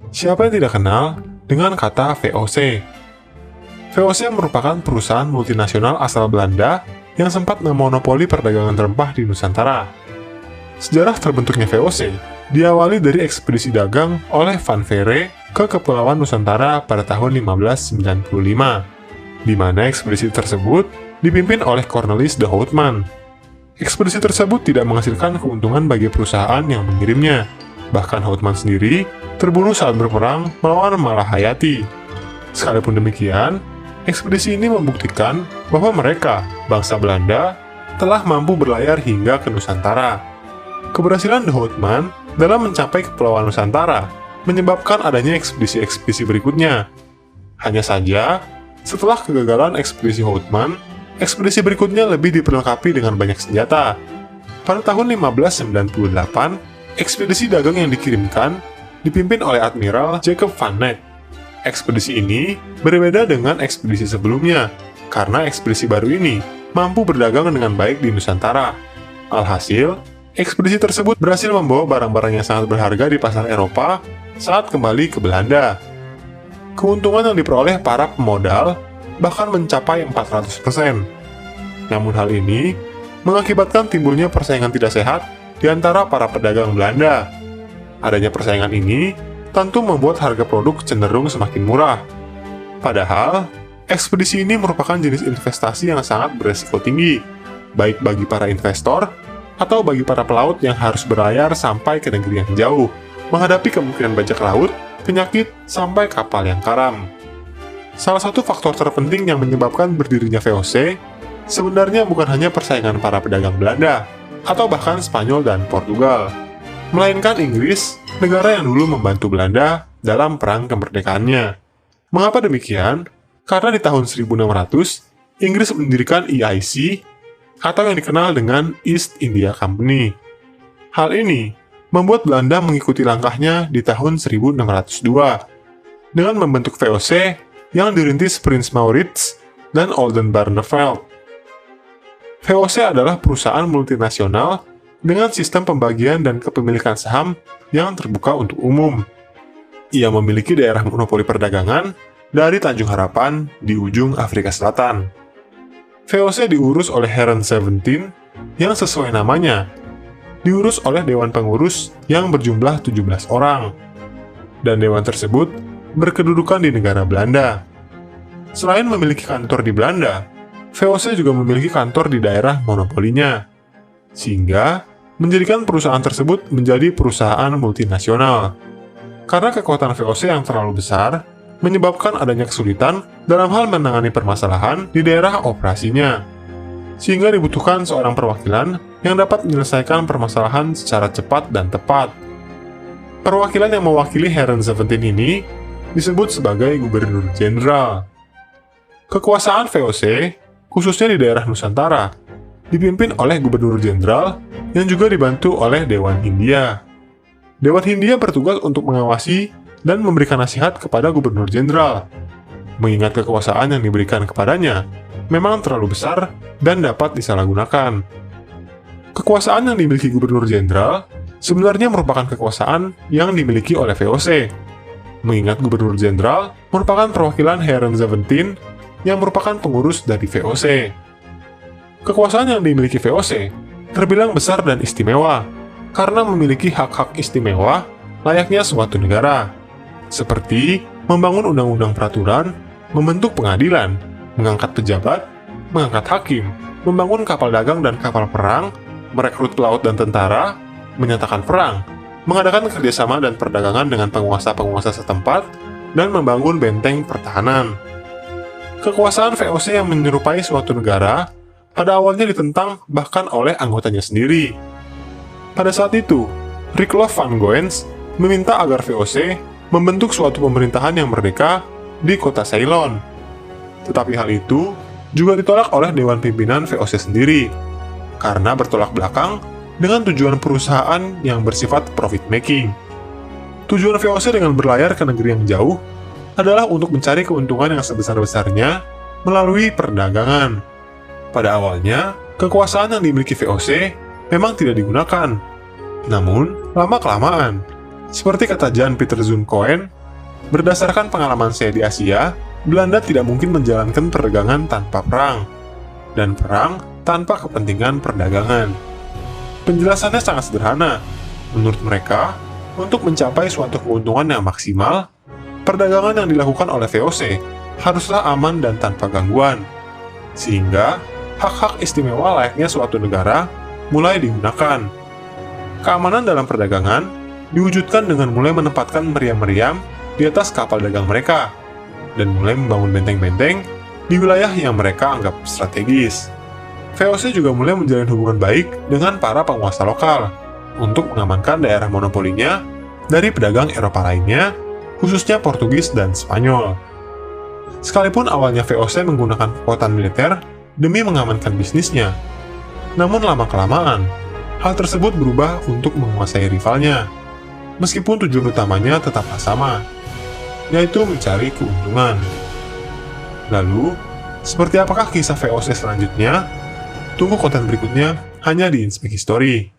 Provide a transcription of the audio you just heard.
Siapa yang tidak kenal dengan kata VOC? VOC merupakan perusahaan multinasional asal Belanda yang sempat memonopoli perdagangan rempah di Nusantara. Sejarah terbentuknya VOC diawali dari ekspedisi dagang oleh Van Vere ke Kepulauan Nusantara pada tahun 1595, di mana ekspedisi tersebut dipimpin oleh Cornelis de Houtman. Ekspedisi tersebut tidak menghasilkan keuntungan bagi perusahaan yang mengirimnya. Bahkan Houtman sendiri terbunuh saat berperang melawan Malahayati. Sekalipun demikian, ekspedisi ini membuktikan bahwa mereka, bangsa Belanda, telah mampu berlayar hingga ke Nusantara. Keberhasilan de Houtman dalam mencapai Kepulauan Nusantara menyebabkan adanya ekspedisi-ekspedisi berikutnya. Hanya saja, setelah kegagalan ekspedisi Houtman, ekspedisi berikutnya lebih diperlengkapi dengan banyak senjata. Pada tahun 1598, ekspedisi dagang yang dikirimkan dipimpin oleh Admiral Jacob van Neck. Ekspedisi ini berbeda dengan ekspedisi sebelumnya, karena ekspedisi baru ini mampu berdagang dengan baik di Nusantara. Alhasil, ekspedisi tersebut berhasil membawa barang-barang yang sangat berharga di pasar Eropa saat kembali ke Belanda. Keuntungan yang diperoleh para pemodal bahkan mencapai 400%. Namun hal ini mengakibatkan timbulnya persaingan tidak sehat di antara para pedagang Belanda. Adanya persaingan ini tentu membuat harga produk cenderung semakin murah. Padahal, ekspedisi ini merupakan jenis investasi yang sangat beresiko tinggi, baik bagi para investor atau bagi para pelaut yang harus berlayar sampai ke negeri yang jauh, menghadapi kemungkinan bajak laut, penyakit, sampai kapal yang karam. Salah satu faktor terpenting yang menyebabkan berdirinya VOC sebenarnya bukan hanya persaingan para pedagang Belanda, atau bahkan Spanyol dan Portugal, melainkan Inggris, negara yang dulu membantu Belanda dalam perang kemerdekaannya. Mengapa demikian? Karena di tahun 1600, Inggris mendirikan EIC, atau yang dikenal dengan East India Company. Hal ini membuat Belanda mengikuti langkahnya di tahun 1602, dengan membentuk VOC yang dirintis Prince Maurits dan Oldenbarnevelt. VOC adalah perusahaan multinasional dengan sistem pembagian dan kepemilikan saham yang terbuka untuk umum. Ia memiliki daerah monopoli perdagangan dari Tanjung Harapan di ujung Afrika Selatan. VOC diurus oleh Heren 17 yang sesuai namanya, diurus oleh Dewan Pengurus yang berjumlah 17 orang. Dan dewan tersebut berkedudukan di negara Belanda. Selain memiliki kantor di Belanda, VOC juga memiliki kantor di daerah monopolinya, sehingga menjadikan perusahaan tersebut menjadi perusahaan multinasional. Karena kekuatan VOC yang terlalu besar, menyebabkan adanya kesulitan dalam hal menangani permasalahan di daerah operasinya, sehingga dibutuhkan seorang perwakilan yang dapat menyelesaikan permasalahan secara cepat dan tepat. Perwakilan yang mewakili Heren 17 ini disebut sebagai Gubernur Jenderal. Kekuasaan VOC, khususnya di daerah Nusantara, dipimpin oleh Gubernur Jenderal yang juga dibantu oleh Dewan Hindia. Dewan Hindia bertugas untuk mengawasi dan memberikan nasihat kepada Gubernur Jenderal, mengingat kekuasaan yang diberikan kepadanya memang terlalu besar dan dapat disalahgunakan. Kekuasaan yang dimiliki Gubernur Jenderal sebenarnya merupakan kekuasaan yang dimiliki oleh VOC, mengingat Gubernur Jenderal merupakan perwakilan Heren 17 yang merupakan pengurus dari VOC. Kekuasaan yang dimiliki VOC terbilang besar dan istimewa karena memiliki hak-hak istimewa layaknya suatu negara, seperti membangun undang-undang peraturan, membentuk pengadilan, mengangkat pejabat, mengangkat hakim, membangun kapal dagang dan kapal perang, merekrut pelaut dan tentara, menyatakan perang, mengadakan kerjasama dan perdagangan dengan penguasa-penguasa setempat, dan membangun benteng pertahanan. Kekuasaan VOC yang menyerupai suatu negara pada awalnya ditentang bahkan oleh anggotanya sendiri. Pada saat itu, Ricklof van Goens meminta agar VOC membentuk suatu pemerintahan yang merdeka di kota Ceylon. Tetapi hal itu juga ditolak oleh Dewan Pimpinan VOC sendiri, karena bertolak belakang dengan tujuan perusahaan yang bersifat profit-making. Tujuan VOC dengan berlayar ke negeri yang jauh adalah untuk mencari keuntungan yang sebesar-besarnya melalui perdagangan. Pada awalnya, kekuasaan yang dimiliki VOC memang tidak digunakan. Namun, lama-kelamaan, seperti kata Jan Pieter Zoon Cohen, Berdasarkan pengalaman saya di Asia, Belanda tidak mungkin menjalankan perdagangan tanpa perang, dan perang tanpa kepentingan perdagangan. Penjelasannya sangat sederhana. Menurut mereka, untuk mencapai suatu keuntungan yang maksimal, perdagangan yang dilakukan oleh VOC haruslah aman dan tanpa gangguan, sehingga hak-hak istimewa layaknya suatu negara mulai digunakan. Keamanan dalam perdagangan diwujudkan dengan mulai menempatkan meriam-meriam di atas kapal dagang mereka, dan mulai membangun benteng-benteng di wilayah yang mereka anggap strategis. VOC juga mulai menjalin hubungan baik dengan para penguasa lokal untuk mengamankan daerah monopolinya dari pedagang Eropa lainnya, khususnya Portugis dan Spanyol. Sekalipun awalnya VOC menggunakan kekuatan militer demi mengamankan bisnisnya, namun lama-kelamaan, hal tersebut berubah untuk menguasai rivalnya, meskipun tujuan utamanya tetaplah sama, yaitu mencari keuntungan. Lalu, seperti apakah kisah VOC selanjutnya? Tunggu konten berikutnya hanya di Inspek History.